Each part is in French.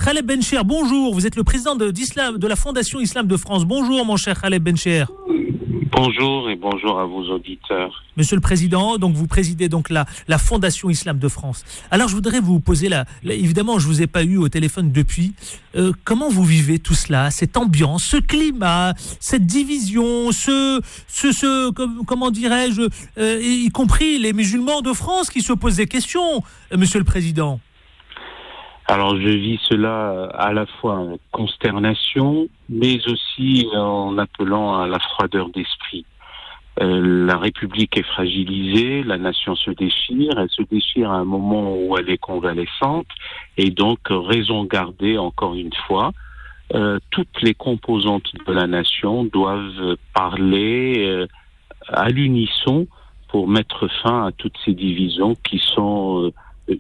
Khaled Bencher, bonjour. Vous êtes le président de la Fondation Islam de France. Bonjour, mon cher Khaled Bencher. Bonjour et bonjour à vos auditeurs. Monsieur le Président, donc vous présidez donc la Fondation Islam de France. Alors je voudrais vous poser évidemment je vous ai pas eu au téléphone depuis. Comment vous vivez tout cela, cette ambiance, ce climat, cette division, comment dirais-je, y compris les musulmans de France qui se posent des questions, Monsieur le Président. Alors je vis cela à la fois en consternation, mais aussi en appelant à la froideur d'esprit. La République est fragilisée, la nation se déchire, elle se déchire à un moment où elle est convalescente, et donc raison gardée encore une fois. Toutes les composantes de la nation doivent parler à l'unisson pour mettre fin à toutes ces divisions qui sont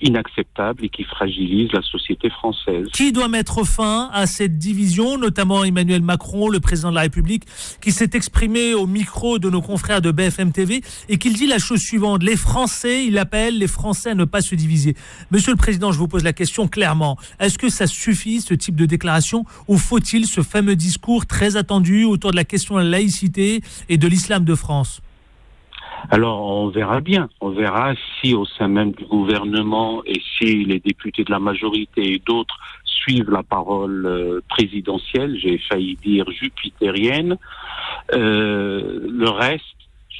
inacceptables et qui fragilisent la société française. Qui doit mettre fin à cette division, notamment Emmanuel Macron, le président de la République, qui s'est exprimé au micro de nos confrères de BFM TV et qui dit la chose suivante: les Français, il appelle les Français à ne pas se diviser. Monsieur le Président, je vous pose la question clairement. Est-ce que ça suffit, ce type de déclaration, ou faut-il ce fameux discours très attendu autour de la question de la laïcité et de l'islam de France ? Alors, on verra bien. On verra si au sein même du gouvernement et si les députés de la majorité et d'autres suivent la parole présidentielle, j'ai failli dire jupitérienne. Le reste,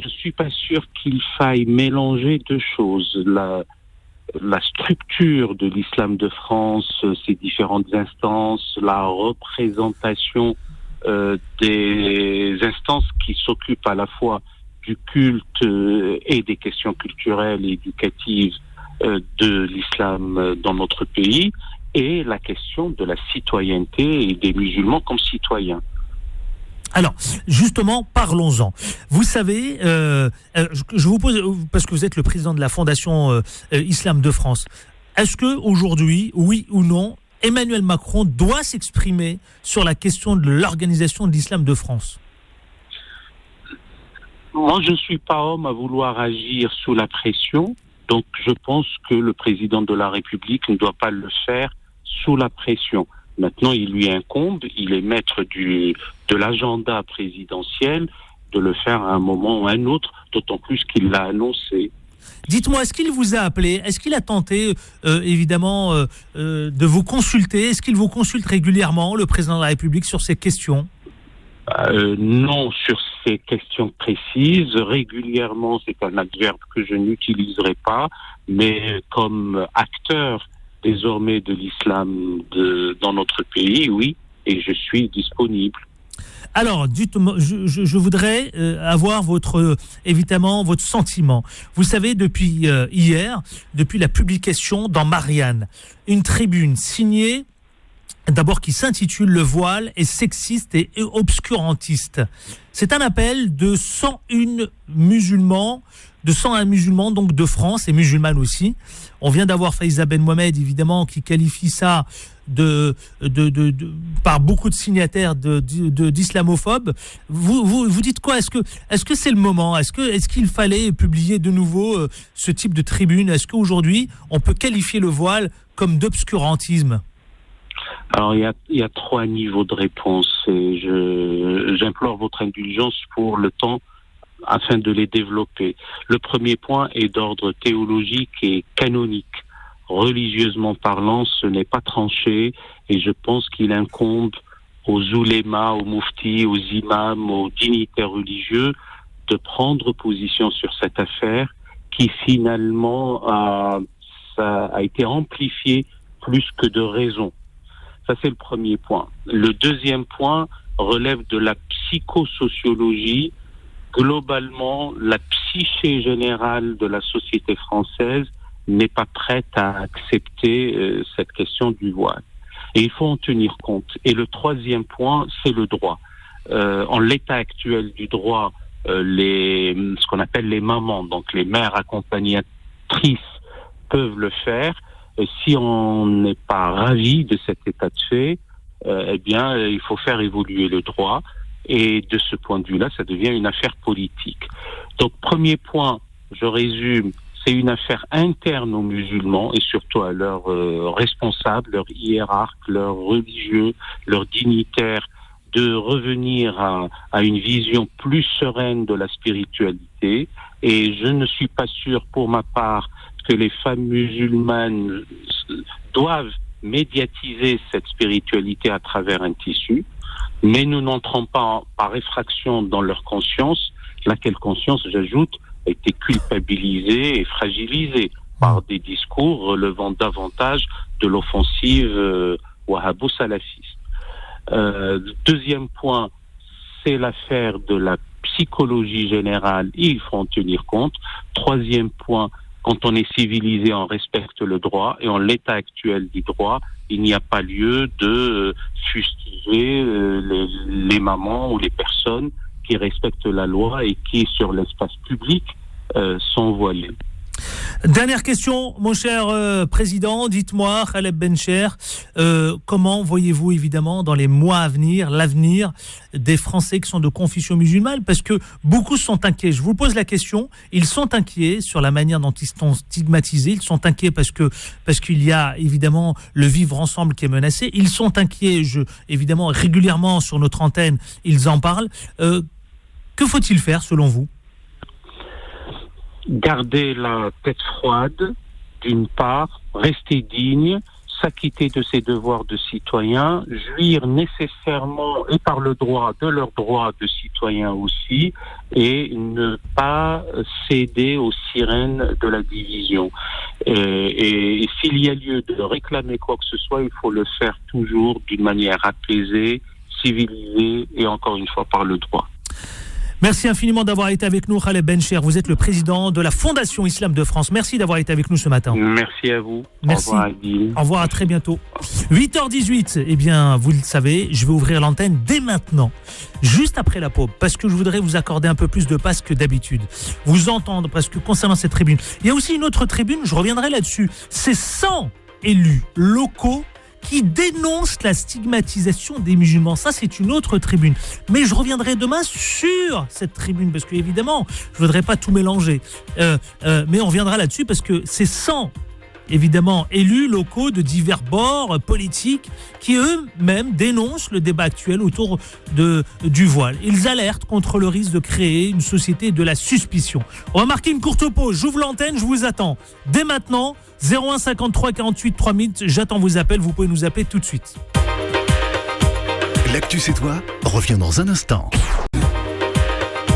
je suis pas sûr qu'il faille mélanger deux choses. La structure de l'islam de France, ses différentes instances, la représentation des instances qui s'occupent à la fois du culte et des questions culturelles et éducatives de l'islam dans notre pays, et la question de la citoyenneté et des musulmans comme citoyens. Alors, justement, parlons-en. Vous savez, je vous pose, parce que vous êtes le président de la Fondation Islam de France, est-ce que aujourd'hui, oui ou non, Emmanuel Macron doit s'exprimer sur la question de l'organisation de l'islam de France ? Moi, je ne suis pas homme à vouloir agir sous la pression, donc je pense que le président de la République ne doit pas le faire sous la pression. Maintenant, il lui incombe, il est maître de l'agenda présidentiel, de le faire à un moment ou à un autre, d'autant plus qu'il l'a annoncé. Dites-moi, est-ce qu'il vous a appelé ? Est-ce qu'il a tenté, évidemment, de vous consulter ? Est-ce qu'il vous consulte régulièrement, le président de la République, sur ces questions ? Non, sur ces questions précises. Régulièrement, c'est un adverbe que je n'utiliserai pas, mais comme acteur désormais de l'islam dans notre pays, oui, et je suis disponible. Alors, dites-moi, je voudrais avoir évidemment votre sentiment. Vous savez, depuis hier, depuis la publication dans Marianne, une tribune signée, d'abord qui s'intitule « Le voile est sexiste et obscurantiste ». C'est un appel de 101 musulmans, donc de France et musulmanes aussi. On vient d'avoir Faiza Ben Mohamed, évidemment, qui qualifie ça par beaucoup de signataires d'islamophobes. Vous dites quoi ? Est-ce que c'est le moment ? Est-ce qu'il fallait publier de nouveau ce type de tribune ? Est-ce qu'aujourd'hui, on peut qualifier le voile comme d'obscurantisme ? Alors, il y a 3 niveaux de réponse et j'implore votre indulgence pour le temps afin de les développer. Le premier point est d'ordre théologique et canonique. Religieusement parlant, ce n'est pas tranché et je pense qu'il incombe aux oulémas, aux mouftis, aux imams, aux dignitaires religieux de prendre position sur cette affaire qui finalement a été amplifiée plus que de raison. Ça, c'est le premier point. Le deuxième point relève de la psychosociologie. Globalement, la psyché générale de la société française n'est pas prête à accepter cette question du voile. Et il faut en tenir compte. Et le troisième point, c'est le droit. En l'état actuel du droit, ce qu'on appelle les mamans, donc les mères accompagnatrices, peuvent le faire. Si on n'est pas ravi de cet état de fait, eh bien, il faut faire évoluer le droit. Et de ce point de vue-là, ça devient une affaire politique. Donc, premier point, je résume, c'est une affaire interne aux musulmans et surtout à leurs responsables, leurs hiérarques, leurs religieux, leurs dignitaires, de revenir à une vision plus sereine de la spiritualité. Et je ne suis pas sûr, pour ma part, que les femmes musulmanes doivent médiatiser cette spiritualité à travers un tissu, mais nous n'entrons pas par effraction dans leur conscience, laquelle conscience, j'ajoute, a été culpabilisée et fragilisée par des discours relevant davantage de l'offensive wahhabo-salafiste. Deuxième point, c'est l'affaire de la psychologie générale, il faut en tenir compte. Troisième point, quand on est civilisé, on respecte le droit, et en l'état actuel du droit, il n'y a pas lieu de fustiger les mamans ou les personnes qui respectent la loi et qui, sur l'espace public, sont voilées. Dernière question, mon cher président, dites-moi, Khaled Bencher, comment voyez-vous évidemment dans les mois à venir, l'avenir des Français qui sont de confession musulmane? Parce que beaucoup sont inquiets. Je vous pose la question, ils sont inquiets sur la manière dont ils sont stigmatisés, ils sont inquiets parce qu'il y a évidemment le vivre ensemble qui est menacé, ils sont inquiets, évidemment régulièrement sur notre antenne, ils en parlent. Que faut-il faire selon vous? Garder la tête froide, d'une part, rester digne, s'acquitter de ses devoirs de citoyen, jouir nécessairement et par le droit de leurs droits de citoyen aussi, et ne pas céder aux sirènes de la division. Et s'il y a lieu de réclamer quoi que ce soit, il faut le faire toujours d'une manière apaisée, civilisée et encore une fois par le droit. Merci infiniment d'avoir été avec nous, Khaled Bencher. Vous êtes le président de la Fondation Islam de France. Merci d'avoir été avec nous ce matin. Merci à vous. Merci. Au revoir, Adil. Au revoir, à très bientôt. 8h18, eh bien, vous le savez, je vais ouvrir l'antenne dès maintenant, juste après la pause, parce que je voudrais vous accorder un peu plus de passe que d'habitude. Vous entendre, parce que concernant cette tribune, il y a aussi une autre tribune, je reviendrai là-dessus. C'est 100 élus locaux qui dénonce la stigmatisation des musulmans. Ça, c'est une autre tribune. Mais je reviendrai demain sur cette tribune, parce que évidemment, je ne voudrais pas tout mélanger. Mais on reviendra là-dessus, parce que c'est 100, évidemment, élus locaux de divers bords politiques qui eux-mêmes dénoncent le débat actuel autour du voile. Ils alertent contre le risque de créer une société de la suspicion. On va marquer une courte pause. J'ouvre l'antenne, je vous attends. Dès maintenant, 01 53 48 3000, j'attends vos appels, vous pouvez nous appeler tout de suite. L'actu c'est toi revient dans un instant.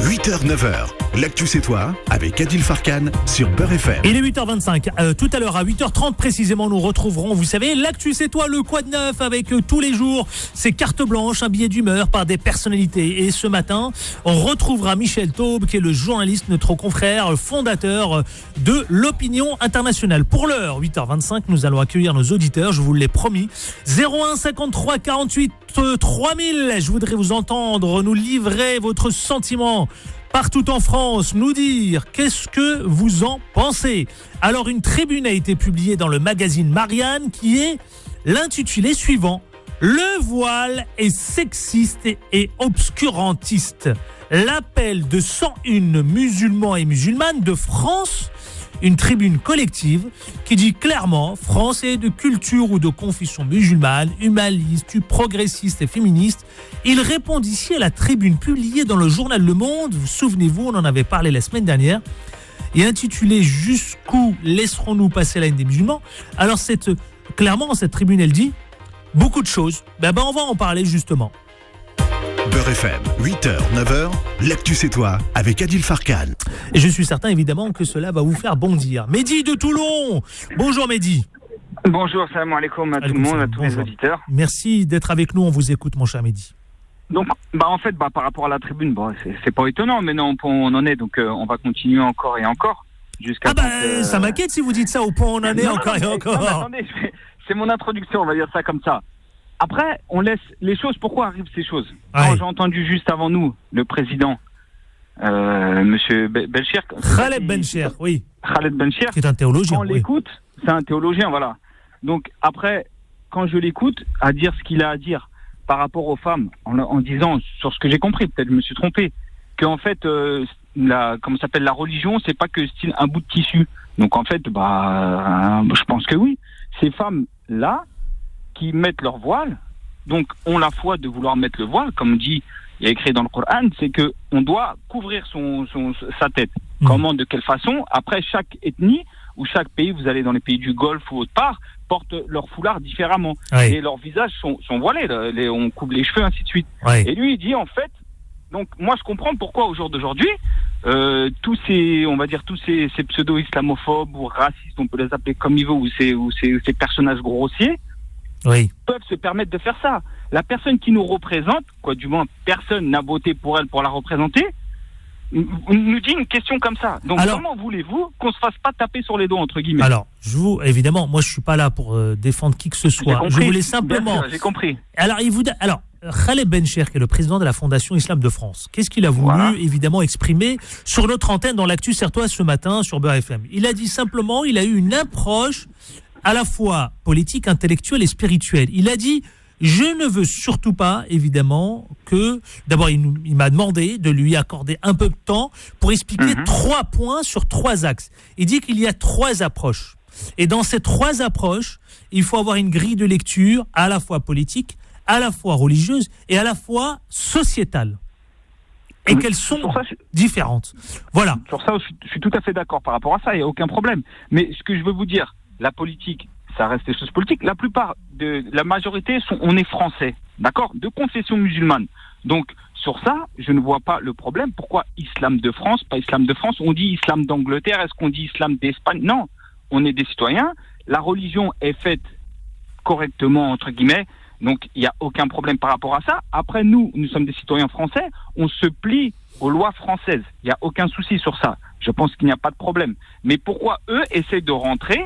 8h, 9h, l'actu c'est toi avec Adil Farkan sur Beurre FM. Il est 8h25. Tout à l'heure à 8h30 précisément, nous retrouverons, vous savez, l'actu c'est toi, le quoi de neuf avec tous les jours ces cartes blanches, un billet d'humeur par des personnalités. Et ce matin, on retrouvera Michel Taube, qui est le journaliste, notre confrère, fondateur de l'Opinion Internationale. Pour l'heure, 8h25, nous allons accueillir nos auditeurs, je vous l'ai promis. 01 53 48 3000, je voudrais vous entendre, nous livrer votre sentiment partout en France, nous dire qu'est-ce que vous en pensez. Alors une tribune a été publiée dans le magazine Marianne qui est l'intitulé suivant: Le voile est sexiste et obscurantiste. L'appel de 101 musulmans et musulmanes de France. Une tribune collective qui dit clairement: Français de culture ou de confession musulmane, humaniste, progressiste et féministe. Il répond ici à la tribune publiée dans le journal Le Monde. Vous souvenez-vous, on en avait parlé la semaine dernière, et intitulée Jusqu'où laisserons-nous passer la haine des musulmans? Alors clairement, cette tribune, elle dit beaucoup de choses. On va en parler justement. Beurre FM, 8h, 9h, l'actu c'est toi avec Adil Farkan. Et je suis certain évidemment que cela va vous faire bondir. Mehdi de Toulon, bonjour Mehdi. Bonjour, salam alaikum à tout le monde, à tous les auditeurs. Merci d'être avec nous, on vous écoute mon cher Mehdi. Donc, en fait, par rapport à la tribune, c'est pas étonnant, mais non, on en est, donc on va continuer encore et encore. Jusqu'à ça m'inquiète si vous dites ça, au point on en est encore et encore. Non, attendez, c'est mon introduction, on va dire ça comme ça. Après, on laisse les choses. Pourquoi arrivent ces choses? Quand j'ai entendu juste avant nous le président, Monsieur Bencher, Khaled Bencher, oui. Khaled Bencher, qui est un théologien. Quand on l'écoute, c'est un théologien, voilà. Donc après, quand je l'écoute, à dire ce qu'il a à dire par rapport aux femmes, en disant, sur ce que j'ai compris, peut-être je me suis trompé, qu'en fait, la religion, c'est pas que style un bout de tissu. Donc en fait, je pense que oui. Ces femmes-là qui mettent leur voile, donc ont la foi de vouloir mettre le voile, comme dit, il y a écrit dans le Coran, c'est que on doit couvrir sa tête. Comment, de quelle façon? Après, chaque ethnie ou chaque pays, vous allez dans les pays du Golfe ou autre part, portent leur foulard différemment. Oui. Et leurs visages sont voilés, on coupe les cheveux, ainsi de suite. Oui. Et lui, il dit en fait, donc moi je comprends pourquoi au jour d'aujourd'hui, tous ces pseudo-islamophobes ou racistes, on peut les appeler comme ils veulent, ou ces personnages grossiers, peuvent se permettre de faire ça. La personne qui nous représente, du moins personne n'a voté pour elle pour la représenter, nous dit une question comme ça. Donc comment voulez-vous qu'on se fasse pas taper sur les doigts, entre guillemets? Alors, évidemment, moi je suis pas là pour défendre qui que ce soit. Je voulais simplement... Bien sûr, j'ai compris. Alors, Khaled Bencher, qui est le président de la Fondation Islam de France, qu'est-ce qu'il a voulu évidemment exprimer sur notre antenne dans l'Actu Certois ce matin sur Beurre FM? Il a dit simplement, il a eu une approche à la fois politique, intellectuelle et spirituelle. Il a dit, je ne veux surtout pas, évidemment, que... D'abord, il m'a demandé de lui accorder un peu de temps pour expliquer 3 points sur 3 axes. Il dit qu'il y a 3 approches. Et dans ces 3 approches, il faut avoir une grille de lecture à la fois politique, à la fois religieuse et à la fois sociétale. Et qu'elles sont différentes. Voilà. Sur ça, je suis tout à fait d'accord par rapport à ça, il n'y a aucun problème. Mais ce que je veux vous dire, la politique, ça reste des choses politiques. La majorité, on est français, d'accord, de confession musulmane. Donc, sur ça, je ne vois pas le problème. Pourquoi islam de France, pas islam de France? On dit islam d'Angleterre, est-ce qu'on dit islam d'Espagne? Non, on est des citoyens. La religion est faite correctement, entre guillemets. Donc, il n'y a aucun problème par rapport à ça. Après, nous sommes des citoyens français. On se plie aux lois françaises. Il n'y a aucun souci sur ça. Je pense qu'il n'y a pas de problème. Mais pourquoi eux essaient de rentrer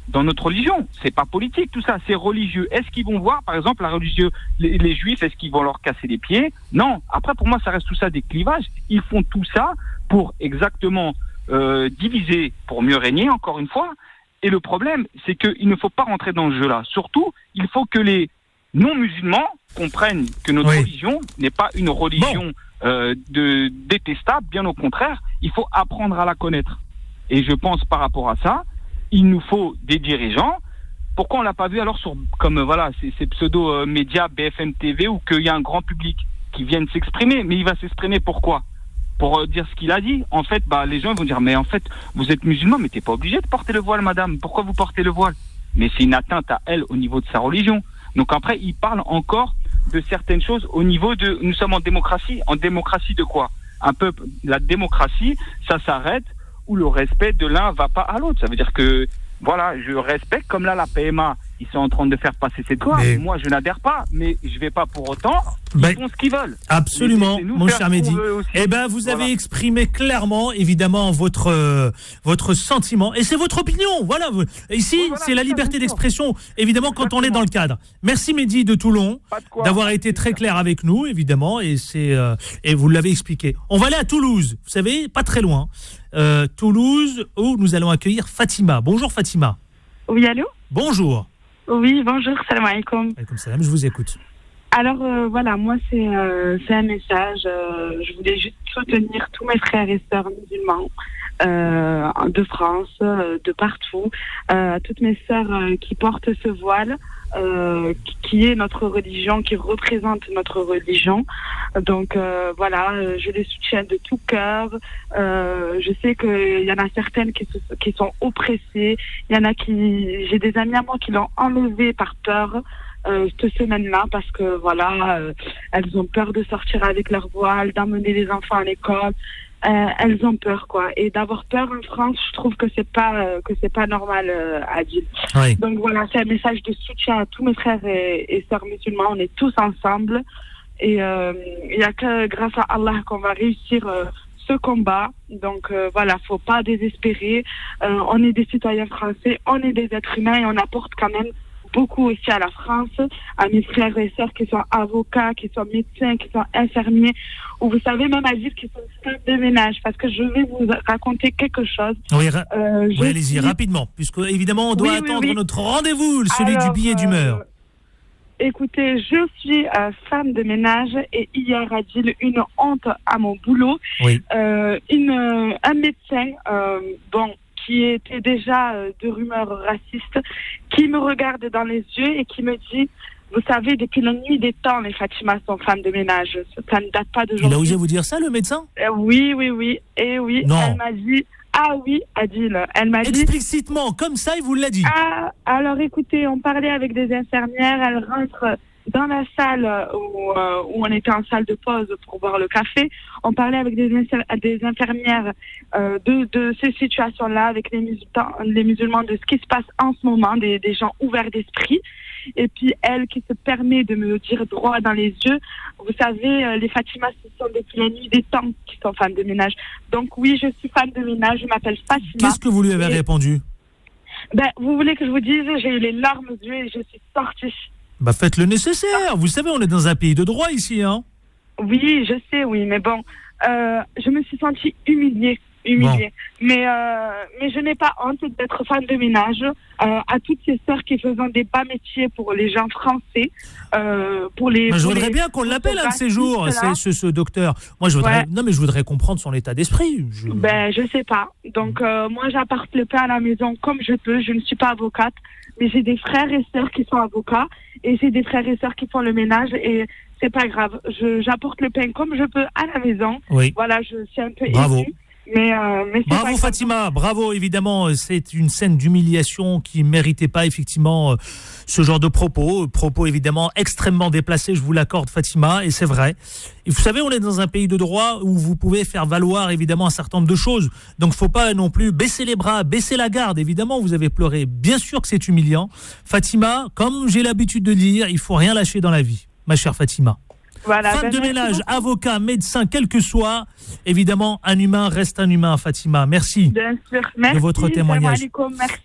dans notre religion? C'est pas politique tout ça, c'est religieux. Est-ce qu'ils vont voir, par exemple, les juifs, est-ce qu'ils vont leur casser les pieds? Non. Après, pour moi, ça reste tout ça des clivages. Ils font tout ça pour exactement diviser, pour mieux régner, encore une fois. Et le problème, c'est qu'il ne faut pas rentrer dans ce jeu-là. Surtout, il faut que les non-musulmans comprennent que notre religion n'est pas une religion détestable, bien au contraire. Il faut apprendre à la connaître. Et je pense par rapport à ça, il nous faut des dirigeants. Pourquoi on l'a pas vu alors ces pseudo-médias BFM TV où qu'il y a un grand public qui vienne s'exprimer? Mais il va s'exprimer pourquoi? Pour dire ce qu'il a dit. En fait, les gens vont dire, mais en fait, vous êtes musulman, mais t'es pas obligé de porter le voile, madame. Pourquoi vous portez le voile? Mais c'est une atteinte à elle au niveau de sa religion. Donc après, il parle encore de certaines choses au niveau de... Nous sommes en démocratie. En démocratie de quoi? Un peuple, la démocratie, ça s'arrête où le respect de l'un va pas à l'autre. Ça veut dire que, je respecte, comme là, la PMA, ils sont en train de faire passer cette loi. Mais... Moi, je n'adhère pas, mais je vais pas pour autant. Ils font ce qu'ils veulent. Absolument, mon cher Mehdi. Vous avez exprimé clairement, évidemment, votre sentiment. Et c'est votre opinion. Voilà. Ici, c'est la liberté d'expression, évidemment, quand on est dans le cadre. Merci, Mehdi de Toulon, d'avoir été très clair avec nous, évidemment. Et vous l'avez expliqué. On va aller à Toulouse. Vous savez, pas très loin. Toulouse, où nous allons accueillir Fatima. Bonjour, Fatima. Oui, allô? Bonjour. Oui, bonjour, salam alaikum. Alaikum salam, je vous écoute. Alors, moi, c'est un message. Je voulais juste soutenir tous mes frères et sœurs musulmans de France, de partout. Toutes mes sœurs qui portent ce voile, qui est notre religion, qui représente notre religion. Donc, je les soutiens de tout cœur. Je sais qu'il y en a certaines qui sont oppressées. Il y en a j'ai des amis à moi qui l'ont enlevé par peur. Cette semaine-là, parce que elles ont peur de sortir avec leur voile, d'emmener les enfants à l'école. Elles ont peur, quoi. Et d'avoir peur en France, je trouve que c'est pas normal, Adil. Oui. Donc c'est un message de soutien à tous mes frères et sœurs musulmans. On est tous ensemble. Et il y a que grâce à Allah qu'on va réussir ce combat. Donc faut pas désespérer. On est des citoyens français, on est des êtres humains et on apporte quand même beaucoup aussi à la France, à mes frères et sœurs qui sont avocats, qui sont médecins, qui sont infirmiers, ou vous savez même à dire qu'ils sont femmes de ménage, parce que je vais vous raconter quelque chose. Oui, allez-y rapidement, puisque évidemment on doit attendre notre rendez-vous, celui du billet d'humeur. Écoutez, je suis femme de ménage et hier a dit une honte à mon boulot. Oui. Un médecin, qui était déjà de rumeurs racistes, qui me regarde dans les yeux et qui me dit, vous savez, depuis la nuit des temps, les Fatima sont femmes de ménage. Ça ne date pas d'aujourd'hui. Il a osé vous dire ça, le médecin ? Oui. Et oui, non. Elle m'a dit, ah oui, Adil, elle m'a dit... Explicitement, comme ça, il vous l'a dit. Ah, alors écoutez, on parlait avec des infirmières, elles rentrent dans la salle où on était en salle de pause pour boire le café. On parlait avec des infirmières de ces situations-là, avec les musulmans, de ce qui se passe en ce moment, des gens ouverts d'esprit. Et puis elle qui se permet de me dire droit dans les yeux, vous savez, les Fatima, ce sont depuis la nuit des temps qui sont femmes de ménage. Donc oui, je suis femme de ménage, je m'appelle Fatima. Qu'est-ce que vous lui avez répondu ? Vous voulez que je vous dise, j'ai eu les larmes aux yeux et je suis sortie. Faites le nécessaire. Vous savez, on est dans un pays de droit ici, hein. Oui, je sais, oui, mais bon, je me suis sentie humiliée. Bon. Mais je n'ai pas honte d'être femme de ménage. À toutes ces sœurs qui font des bas métiers pour les gens français, je voudrais bien qu'on l'appelle un de ces jours, ce docteur. Moi, je voudrais, non, mais je voudrais comprendre son état d'esprit. Je sais pas. Donc, moi, j'apporte le pain à la maison comme je peux. Je ne suis pas avocate, mais j'ai des frères et sœurs qui sont avocats et j'ai des frères et sœurs qui font le ménage et c'est pas grave. J'apporte le pain comme je peux à la maison. Oui. Voilà, je suis un peu émue. Mais bravo Fatima, bravo, évidemment, c'est une scène d'humiliation qui ne méritait pas effectivement ce genre de propos évidemment extrêmement déplacés, je vous l'accorde Fatima, et c'est vrai. Et vous savez, on est dans un pays de droit où vous pouvez faire valoir évidemment un certain nombre de choses, donc il ne faut pas non plus baisser les bras, baisser la garde, évidemment vous avez pleuré, bien sûr que c'est humiliant. Fatima, comme j'ai l'habitude de dire, il ne faut rien lâcher dans la vie, ma chère Fatima. Voilà, femme de ménage, avocat, médecin, quel que soit, évidemment, un humain reste un humain, Fatima. Merci, de votre témoignage.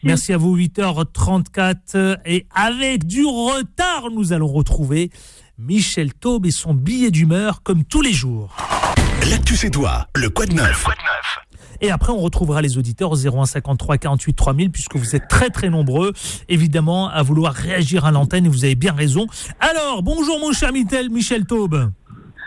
Merci à vous, 8h34. Et avec du retard, nous allons retrouver Michel Taube et son billet d'humeur, comme tous les jours. L'actu c'est toi, le Quad Neuf. Et après, on retrouvera les auditeurs au 01 53 48 3000, puisque vous êtes très très nombreux, évidemment, à vouloir réagir à l'antenne, et vous avez bien raison. Alors, bonjour mon cher Michel Taube.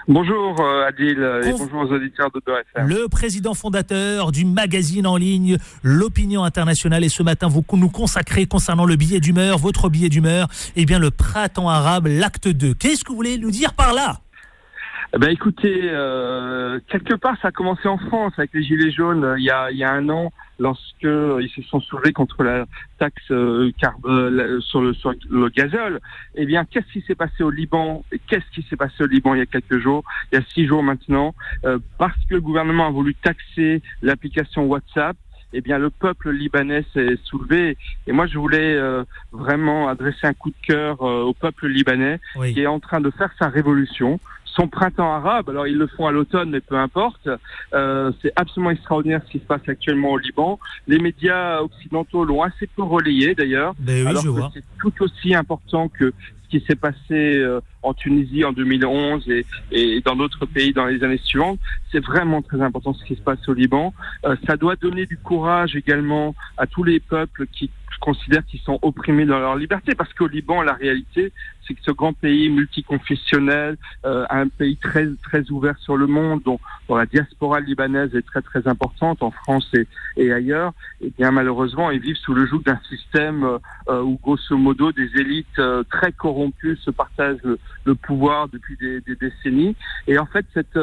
Bonjour Adil et bonjour aux auditeurs de Beurre FM. Le président fondateur du magazine en ligne L'Opinion Internationale, et ce matin vous nous consacrez concernant le billet d'humeur, votre billet d'humeur, eh bien le printemps arabe, l'acte 2. Qu'est-ce que vous voulez nous dire par là ? Écoutez, quelque part ça a commencé en France avec les Gilets jaunes il y a un an, lorsque ils se sont soulevés contre la taxe sur le gazole. Eh bien, qu'est-ce qui s'est passé au Liban ? Qu'est-ce qui s'est passé au Liban il y a quelques jours, il y a 6 jours maintenant, parce que le gouvernement a voulu taxer l'application WhatsApp. Eh bien, le peuple libanais s'est soulevé. Et moi, je voulais vraiment adresser un coup de cœur au peuple libanais, qui est en train de faire sa révolution. Son printemps arabe, alors ils le font à l'automne, mais peu importe. C'est absolument extraordinaire ce qui se passe actuellement au Liban. Les médias occidentaux l'ont assez peu relayé d'ailleurs, alors que c'est tout aussi important que ce qui s'est passé en Tunisie en 2011 et dans d'autres pays dans les années suivantes. C'est vraiment très important ce qui se passe au Liban. Ça doit donner du courage également à tous les peuples qui considèrent qu'ils sont opprimés dans leur liberté, parce qu'au Liban, la réalité, c'est que ce grand pays multiconfessionnel, un pays très très ouvert sur le monde, dont la diaspora libanaise est très très importante en France et ailleurs, et bien malheureusement, ils vivent sous le joug d'un système où grosso modo des élites très corrompues se partagent le pouvoir depuis des décennies. Et en fait, cette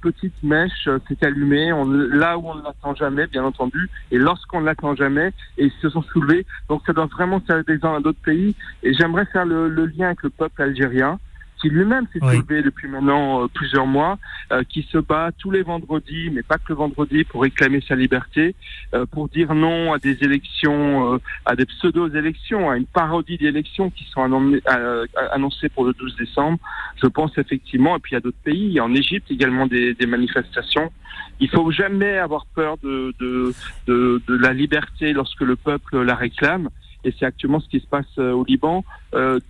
petite mèche s'est allumée là où on ne l'attend jamais, bien entendu, et lorsqu'on ne l'attend jamais, et ils se sont soulevés. Donc ça doit vraiment servir d'exemple à d'autres pays. Et j'aimerais faire le lien avec le peuple algérien, qui lui-même s'est soulevé depuis maintenant plusieurs mois, qui se bat tous les vendredis, mais pas que le vendredi, pour réclamer sa liberté, pour dire non à des élections, à des pseudo-élections, à une parodie d'élections qui sont annoncées pour le 12 décembre. Je pense effectivement, et puis il y a d'autres pays, en Égypte également des manifestations. Il faut jamais avoir peur de la liberté lorsque le peuple la réclame. Et c'est actuellement ce qui se passe au Liban.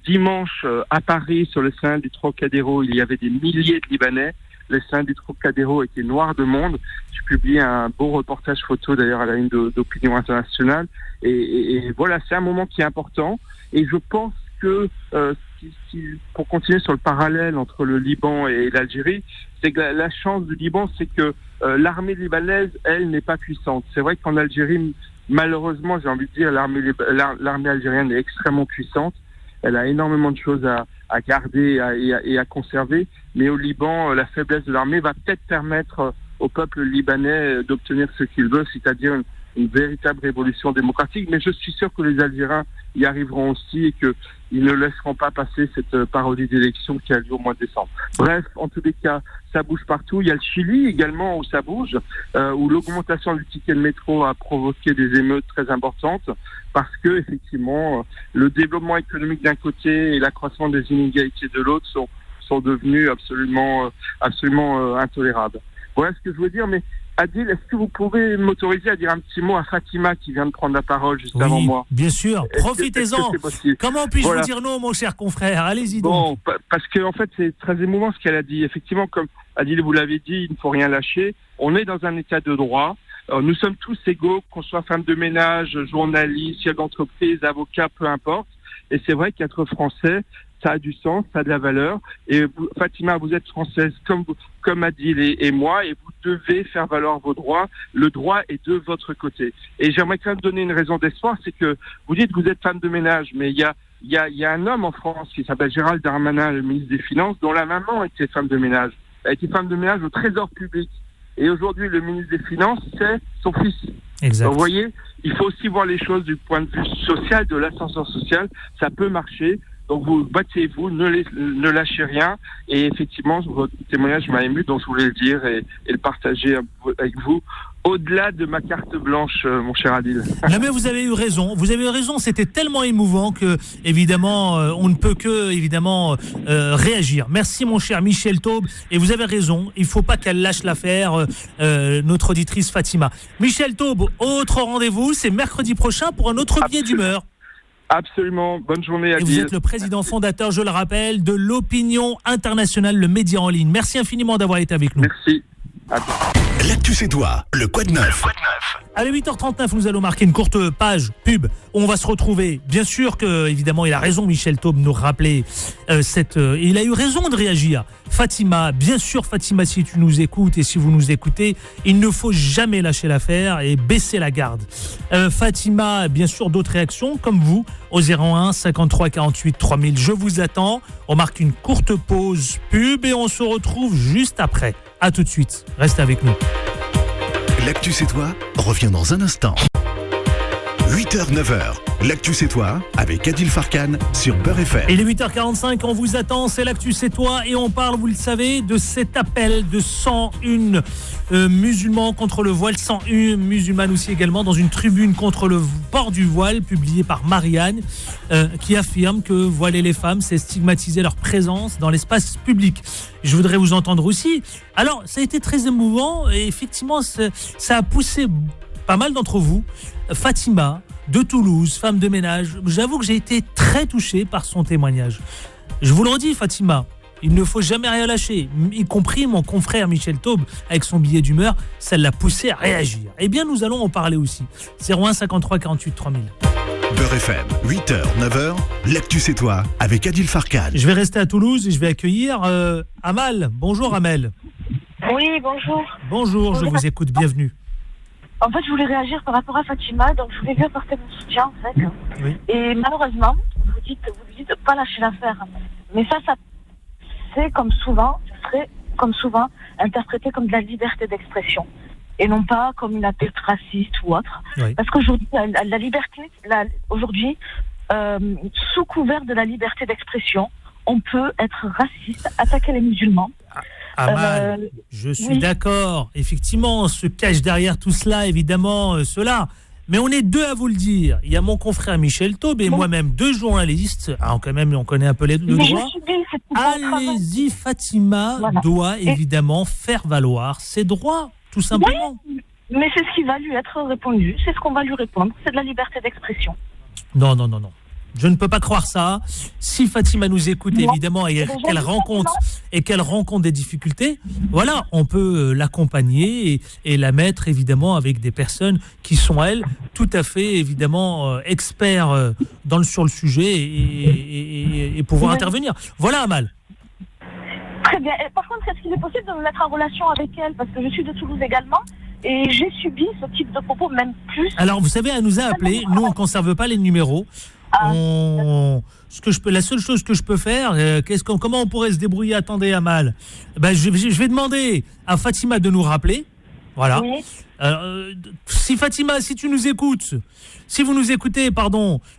Dimanche, à Paris, sur le sein du Trocadéro, il y avait des milliers de Libanais. Le sein du Trocadéro était noir de monde. Je publie un beau reportage photo, d'ailleurs, à la une d'Opinion Internationale. Et voilà, c'est un moment qui est important. Et je pense que pour continuer sur le parallèle entre le Liban et l'Algérie, c'est que la chance du Liban, c'est que l'armée libanaise, elle, n'est pas puissante. C'est vrai qu'en Algérie, malheureusement, j'ai envie de dire, l'armée algérienne est extrêmement puissante. Elle a énormément de choses à garder et à conserver. Mais au Liban, la faiblesse de l'armée va peut-être permettre au peuple libanais d'obtenir ce qu'il veut, c'est-à-dire une véritable révolution démocratique. Mais je suis sûr que les Algériens y arriveront aussi et qu'ils ne laisseront pas passer cette parodie d'élection qui a lieu au mois de décembre. Bref, en tous les cas, ça bouge partout. Il y a le Chili également où ça bouge, où l'augmentation du ticket de métro a provoqué des émeutes très importantes parce que, effectivement, le développement économique d'un côté et l'accroissement des inégalités de l'autre sont devenus absolument intolérables. Voilà ce que je veux dire, mais Adil, est-ce que vous pouvez m'autoriser à dire un petit mot à Fatima qui vient de prendre la parole juste avant moi? Bien sûr, profitez-en. Comment puis-je vous dire non, mon cher confrère? Allez-y donc. Bon, parce que en fait, c'est très émouvant ce qu'elle a dit. Effectivement, comme Adil, vous l'avez dit, il ne faut rien lâcher. On est dans un état de droit. Nous sommes tous égaux, qu'on soit femme de ménage, journaliste, chef d'entreprise, avocat, peu importe. Et c'est vrai qu'être français, ça a du sens, ça a de la valeur. Et vous, Fatima, vous êtes française comme Adil et moi, et vous devez faire valoir vos droits. Le droit est de votre côté. Et j'aimerais quand même donner une raison d'espoir, c'est que vous dites que vous êtes femme de ménage, mais il y a un homme en France qui s'appelle Gérald Darmanin, le ministre des Finances, dont la maman était femme de ménage. Elle était femme de ménage au Trésor public. Et aujourd'hui, le ministre des Finances, c'est son fils. Exact. Donc, vous voyez, il faut aussi voir les choses du point de vue social, de l'ascenseur social. Ça peut marcher. Donc vous battez-vous, ne lâchez rien. Et effectivement, votre témoignage m'a ému, donc je voulais le dire et le partager avec vous. Au-delà de ma carte blanche, mon cher Adil. Non mais vous avez eu raison. Vous avez eu raison. C'était tellement émouvant que, évidemment, on ne peut que, évidemment, réagir. Merci, mon cher Michel Taube. Et vous avez raison. Il ne faut pas qu'elle lâche l'affaire, notre auditrice Fatima. Michel Taube, autre rendez-vous, c'est mercredi prochain pour un autre billet d'humeur. Absolument. Bonne journée, Adil. Et vous êtes le président fondateur, je le rappelle, de l'Opinion Internationale, le média en ligne. Merci infiniment d'avoir été avec nous. Merci. L'actu c'est toi, le Quad Neuf. Allez, 8h39, nous allons marquer une courte page pub. On va se retrouver. Bien sûr que, évidemment, il a raison, Michel Taube, nous rappeler il a eu raison de réagir. Fatima, bien sûr, Fatima, si tu nous écoutes et si vous nous écoutez, il ne faut jamais lâcher l'affaire et baisser la garde. Fatima, bien sûr, d'autres réactions, comme vous, au 01 53 48 3000. Je vous attends. On marque une courte pause pub et on se retrouve juste après. À tout de suite. Restez avec nous. L'actu c'est toi revient dans un instant. 8h, 9h, l'actu c'est toi avec Adil Farkan sur Beurre FM. Il est 8h45, on vous attend, c'est l'actu c'est toi et on parle, vous le savez, de cet appel de 101 musulmans contre le voile, 101 musulmanes aussi également dans une tribune contre le port du voile publiée par Marianne qui affirme que voiler les femmes, c'est stigmatiser leur présence dans l'espace public. Je voudrais vous entendre aussi. Alors, ça a été très émouvant et effectivement, ça a poussé pas mal d'entre vous. Fatima, de Toulouse, femme de ménage, j'avoue que j'ai été très touché par son témoignage. Je vous le redis, Fatima, il ne faut jamais rien lâcher, y compris mon confrère Michel Taube, avec son billet d'humeur, ça l'a poussé à réagir. Eh bien, nous allons en parler aussi. 01 53 48 3000. Beurre FM, 8h, 9h, l'actu c'est toi avec Adil Farkan. Je vais rester à Toulouse et je vais accueillir Amal. Bonjour Amel. Oui, bonjour. Bonjour, je vous écoute, bienvenue. En fait, je voulais réagir par rapport à Fatima, donc je voulais lui apporter mon soutien, en fait. Oui. Et malheureusement, vous dites pas lâcher l'affaire. Mais ça c'est comme souvent, serait comme souvent interprété comme de la liberté d'expression. Et non pas comme une attaque raciste ou autre. Oui. Parce qu'aujourd'hui, la liberté, aujourd'hui, sous couvert de la liberté d'expression, on peut être raciste, attaquer les musulmans. Amal, je suis d'accord. Effectivement, on se cache derrière tout cela, évidemment, cela. Mais on est deux à vous le dire. Il y a mon confrère Michel Taube et moi-même, deux journalistes. Ah, quand même, on connaît un peu le droit. Allez-y, Fatima doit évidemment faire valoir ses droits, tout simplement. Oui, mais c'est ce qui va lui être répondu. C'est ce qu'on va lui répondre. C'est de la liberté d'expression. Non. Je ne peux pas croire ça. Si Fatima nous écoute, Non. évidemment, et qu'elle rencontre des difficultés, voilà, on peut l'accompagner et la mettre, évidemment, avec des personnes qui sont, elles, tout à fait, évidemment, experts sur le sujet et pouvoir intervenir. Voilà, Amal. Très bien. Et par contre, est-ce qu'il est possible de me mettre en relation avec elle? Parce que je suis de Toulouse également et j'ai subi ce type de propos, même plus. Alors, vous savez, elle nous a appelés. Nous, on ne conserve pas les numéros. La seule chose que je peux faire, comment on pourrait se débrouiller? Attendez, Amal. Je vais demander à Fatima de nous rappeler. Voilà. Oui. Si Fatima, si vous nous écoutez,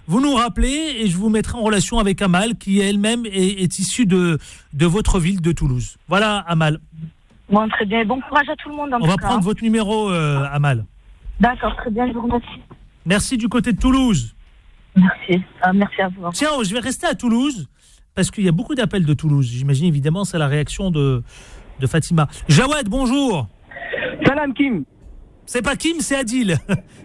vous nous rappelez et je vous mettrai en relation avec Amal, qui elle-même est issue de votre ville de Toulouse. Voilà, Amal. Bon, très bien. Bon courage à tout le monde. On va prendre votre numéro, Amal. D'accord, très bien. Je vous remercie. Merci du côté de Toulouse. Merci. Merci à vous. Tiens, je vais rester à Toulouse parce qu'il y a beaucoup d'appels de Toulouse. J'imagine évidemment c'est la réaction de Fatima. Jawed, bonjour. Salam Kim. C'est pas Kim, c'est Adil.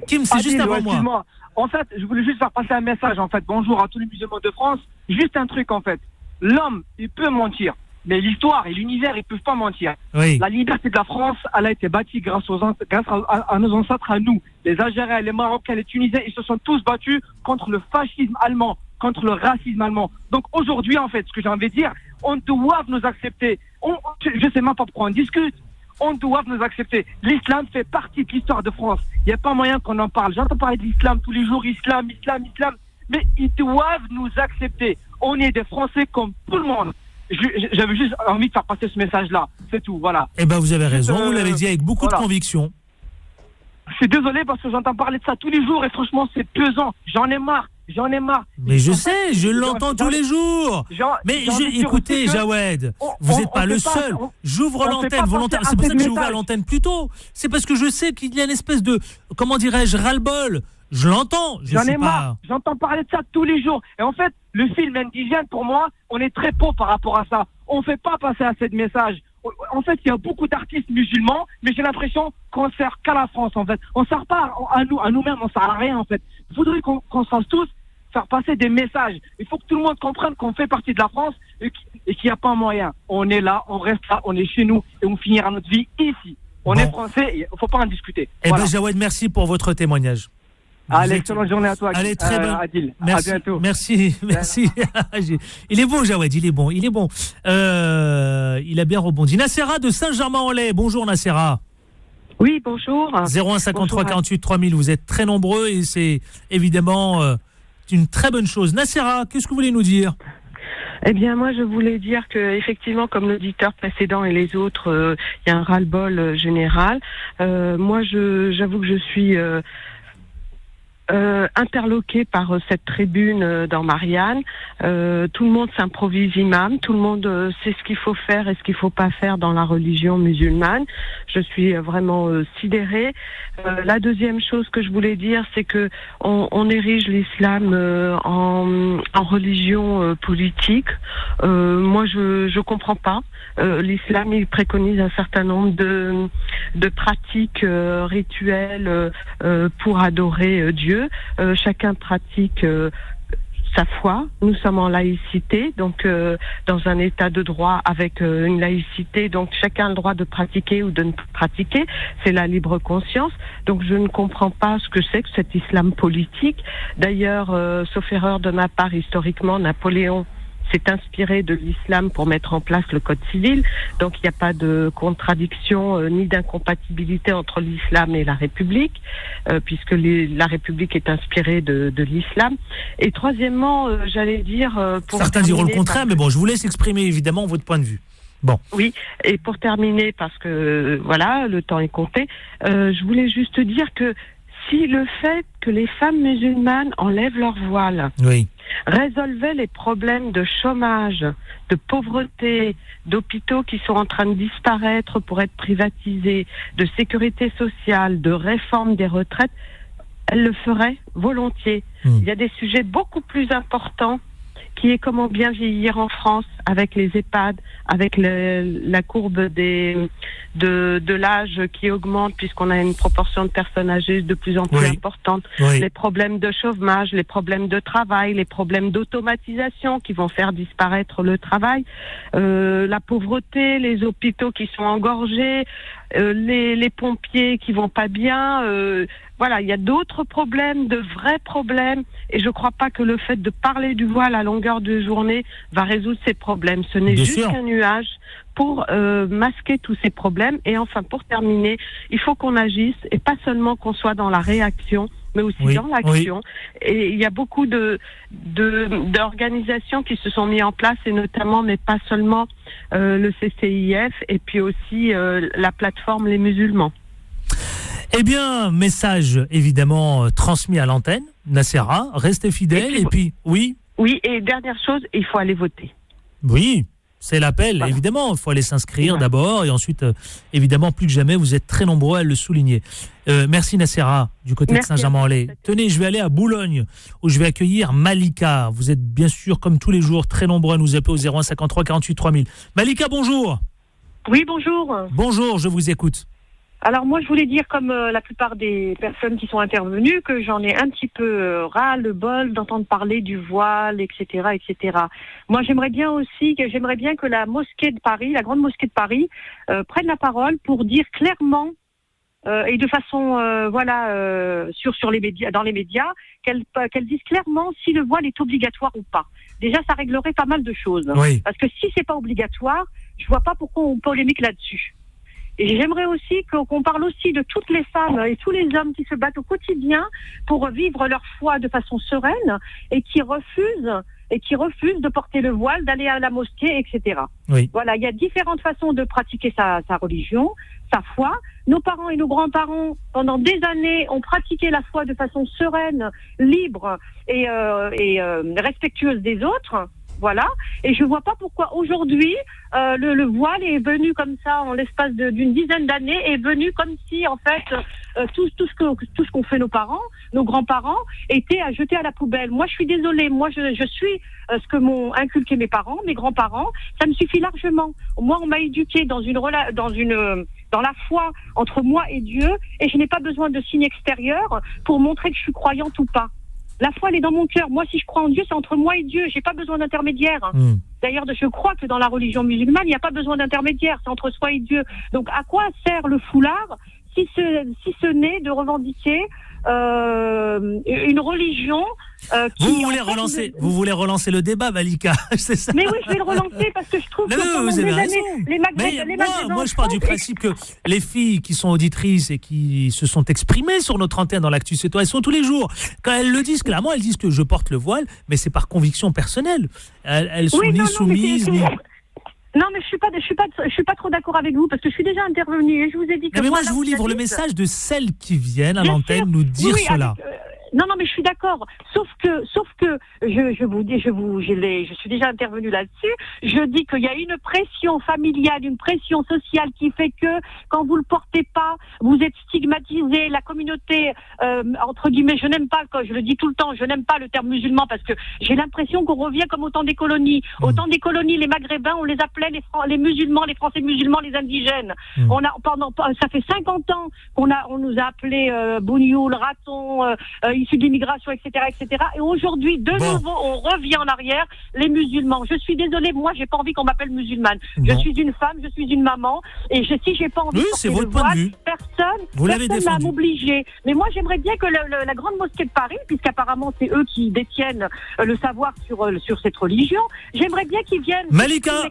Kim, c'est juste avant moi. Excuse-moi. En fait, je voulais juste faire passer un message. En fait, bonjour à tous les musulmans de France. Juste un truc en fait. L'homme, il peut mentir, mais l'histoire et l'univers, ils peuvent pas mentir. Oui. La liberté de la France, elle a été bâtie grâce à nos ancêtres, à nous. Les Algériens, les Marocains, les Tunisiens, ils se sont tous battus contre le fascisme allemand, contre le racisme allemand. Donc aujourd'hui, en fait, ce que j'ai envie de dire, on doit nous accepter. Je sais même pas pourquoi on discute. On doit nous accepter. L'islam fait partie de l'histoire de France. Il n'y a pas moyen qu'on en parle. J'entends parler de l'islam tous les jours, islam. Mais ils doivent nous accepter. On est des Français comme tout le monde. J'avais juste envie de faire passer ce message-là. C'est tout, voilà. Eh ben, vous avez raison. Vous l'avez dit avec beaucoup de conviction. Je suis désolé parce que j'entends parler de ça tous les jours et franchement, c'est pesant. J'en ai marre. Mais je sais, je l'entends tous les jours. Mais écoutez, Jawed, vous n'êtes pas le seul. J'ouvre l'antenne volontairement. C'est pour ça que j'ai ouvert l'antenne plus tôt. C'est parce que je sais qu'il y a une espèce de, comment dirais-je, ras-le-bol. Je l'entends. J'en ai marre. J'entends parler de ça tous les jours. Et en fait, le film indigène, pour moi, on est très pauvre par rapport à ça. On ne fait pas passer assez de messages. En fait, il y a beaucoup d'artistes musulmans, mais j'ai l'impression qu'on ne sert qu'à la France, en fait. On ne sert pas à nous-mêmes, on ne sert à rien, en fait. Il faudrait qu'on se fasse tous faire passer des messages. Il faut que tout le monde comprenne qu'on fait partie de la France et qu'il n'y a pas moyen. On est là, on reste là, on est chez nous et on finira notre vie ici. On est français, il ne faut pas en discuter. Voilà. Jawed, merci pour votre témoignage. Allez, excellente journée à toi. Allez, très bonne. Adil. Merci, à bientôt. Merci. Il est bon, Jawed, il est bon. Il a bien rebondi. Nassera de Saint-Germain-en-Laye. Bonjour, Nassera. Oui, bonjour. 01 53 48 3000. Vous êtes très nombreux et c'est évidemment une très bonne chose. Nassera, qu'est-ce que vous voulez nous dire? Eh bien, moi, je voulais dire que, effectivement, comme l'auditeur précédent et les autres, il y a un ras-le-bol général. Moi, j'avoue que je suis interloqué par cette tribune dans Marianne. Tout le monde s'improvise imam, tout le monde sait ce qu'il faut faire et ce qu'il faut pas faire dans la religion musulmane. Je suis vraiment sidérée. La deuxième chose que je voulais dire, c'est que on érige l'islam en religion politique. Moi, je comprends pas. L'islam, il préconise un certain nombre de pratiques rituelles pour adorer Dieu. Chacun pratique sa foi. Nous sommes en laïcité, donc dans un état de droit avec une laïcité, donc chacun a le droit de pratiquer ou de ne pas pratiquer. C'est la libre conscience. Donc je ne comprends pas ce que c'est que cet islam politique. D'ailleurs, sauf erreur de ma part, historiquement, Napoléon s'est inspiré de l'islam pour mettre en place le code civil. Donc il n'y a pas de contradiction ni d'incompatibilité entre l'islam et la République, puisque la République est inspirée de l'islam. Et troisièmement, j'allais dire... Certains diront le contraire, mais bon, je vous laisse exprimer évidemment votre point de vue. Bon. Oui, et pour terminer, parce que voilà, le temps est compté, je voulais juste dire que si le fait que les femmes musulmanes enlèvent leur voile résolvait les problèmes de chômage, de pauvreté, d'hôpitaux qui sont en train de disparaître pour être privatisés, de sécurité sociale, de réforme des retraites, elles le feraient volontiers. Il y a des sujets beaucoup plus importants qui est comment bien vieillir en France avec les EHPAD, avec la courbe de l'âge qui augmente puisqu'on a une proportion de personnes âgées de plus en plus importante, les problèmes de chômage, les problèmes de travail, les problèmes d'automatisation qui vont faire disparaître le travail, la pauvreté, les hôpitaux qui sont engorgés, les pompiers qui vont pas bien, voilà, il y a d'autres problèmes, de vrais problèmes, et je crois pas que le fait de parler du voile à longueur de journée va résoudre ces problèmes. Ce n'est juste qu'un nuage pour masquer tous ces problèmes. Et enfin, pour terminer, il faut qu'on agisse et pas seulement qu'on soit dans la réaction, mais aussi dans l'action. Et il y a beaucoup d'organisations qui se sont mises en place, et notamment, mais pas seulement, le CCIF et puis aussi la plateforme Les Musulmans. Eh bien, message évidemment transmis à l'antenne. Nassera, restez fidèle et puis oui. Oui, et dernière chose, il faut aller voter. Oui, c'est l'appel, évidemment. Il faut aller s'inscrire d'abord et ensuite, évidemment, plus que jamais, vous êtes très nombreux à le souligner. Merci Nassera, du côté de Saint-Germain-en-Laye. Tenez, je vais aller à Boulogne, où je vais accueillir Malika. Vous êtes bien sûr, comme tous les jours, très nombreux à nous appeler au 01 53 48 3000. Malika, bonjour. Oui, bonjour. Bonjour, je vous écoute. Alors moi, je voulais dire, comme la plupart des personnes qui sont intervenues, que j'en ai un petit peu ras-le-bol d'entendre parler du voile, etc., etc. Moi, j'aimerais bien que la mosquée de Paris, la grande mosquée de Paris, prenne la parole pour dire clairement et de façon, sur les médias, dans les médias, qu'elle dise clairement si le voile est obligatoire ou pas. Déjà, ça réglerait pas mal de choses. Oui. Parce que si c'est pas obligatoire, je vois pas pourquoi on polémique là-dessus. Et j'aimerais aussi qu'on parle aussi de toutes les femmes et tous les hommes qui se battent au quotidien pour vivre leur foi de façon sereine et qui refusent de porter le voile, d'aller à la mosquée, etc. Oui. Voilà, il y a différentes façons de pratiquer sa religion, sa foi. Nos parents et nos grands-parents, pendant des années, ont pratiqué la foi de façon sereine, libre et respectueuse des autres. Voilà, et je vois pas pourquoi aujourd'hui le voile est venu comme ça en l'espace d'une dizaine d'années, est venu comme si en fait tout ce qu'ont fait nos parents, nos grands-parents, était à jeter à la poubelle. Moi, je suis désolée, moi je suis ce que m'ont inculqué mes parents, mes grands-parents, ça me suffit largement. Moi, on m'a éduquée dans la foi entre moi et Dieu, et je n'ai pas besoin de signes extérieurs pour montrer que je suis croyante ou pas. La foi, elle est dans mon cœur. Moi, si je crois en Dieu, c'est entre moi et Dieu. J'ai pas besoin d'intermédiaire. D'ailleurs, je crois que dans la religion musulmane, il n'y a pas besoin d'intermédiaire. C'est entre soi et Dieu. Donc, à quoi sert le foulard si ce n'est de revendiquer une religion qui... Vous voulez relancer le débat, Malika, c'est ça? Mais oui, je vais le relancer parce que je trouve que pendant vous avez des raison. années, moi, je pars du principe que les filles qui sont auditrices et qui se sont exprimées sur notre antenne dans l'Actu C'est Toi, elles sont tous les jours. Quand elles le disent clairement, elles disent que je porte le voile, mais c'est par conviction personnelle. Elles sont ni soumises, ni... Non, mais je suis pas trop d'accord avec vous parce que je suis déjà intervenue et je vous ai dit que... Mais moi, je vous livre le message de celles qui viennent à l'antenne nous dire cela. Non, mais je suis d'accord. Sauf que, je vous dis, je suis déjà intervenue là-dessus. Je dis qu'il y a une pression familiale, une pression sociale qui fait que quand vous le portez pas, vous êtes stigmatisé. La communauté, entre guillemets, je n'aime pas, je le dis tout le temps, je n'aime pas le terme musulman parce que j'ai l'impression qu'on revient comme au temps des colonies. Au temps des colonies, les Maghrébins, on les appelait les musulmans, les Français musulmans, les indigènes. Ça fait 50 ans on nous a appelés bougnoul, raton, issus de l'immigration, etc., etc. Et aujourd'hui, de nouveau, on revient en arrière, les musulmans. Je suis désolée, moi, j'ai pas envie qu'on m'appelle musulmane. Je suis une femme, je suis une maman, et si j'ai pas envie de porter le voile, personne n'a à m'obliger. Mais moi, j'aimerais bien que la grande mosquée de Paris, puisqu'apparemment c'est eux qui détiennent le savoir sur cette religion, j'aimerais bien qu'ils viennent. Malika,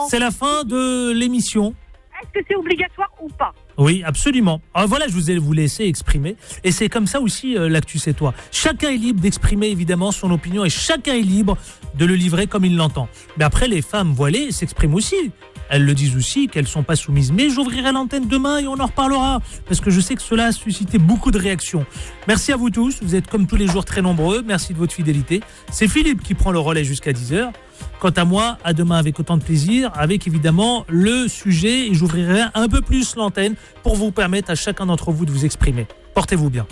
c'est la fin de l'émission. Est-ce que c'est obligatoire ou pas? Oui, absolument. Alors voilà, je vous ai vous laissé exprimer. Et c'est comme ça aussi l'Actu C'est Toi. Chacun est libre d'exprimer évidemment son opinion et chacun est libre de le livrer comme il l'entend. Mais après, les femmes voilées s'expriment aussi. Elles le disent aussi qu'elles ne sont pas soumises. Mais j'ouvrirai l'antenne demain et on en reparlera. Parce que je sais que cela a suscité beaucoup de réactions. Merci à vous tous. Vous êtes comme tous les jours très nombreux. Merci de votre fidélité. C'est Philippe qui prend le relais jusqu'à 10h. Quant à moi, à demain avec autant de plaisir, avec évidemment le sujet. Et j'ouvrirai un peu plus l'antenne pour vous permettre à chacun d'entre vous de vous exprimer. Portez-vous bien.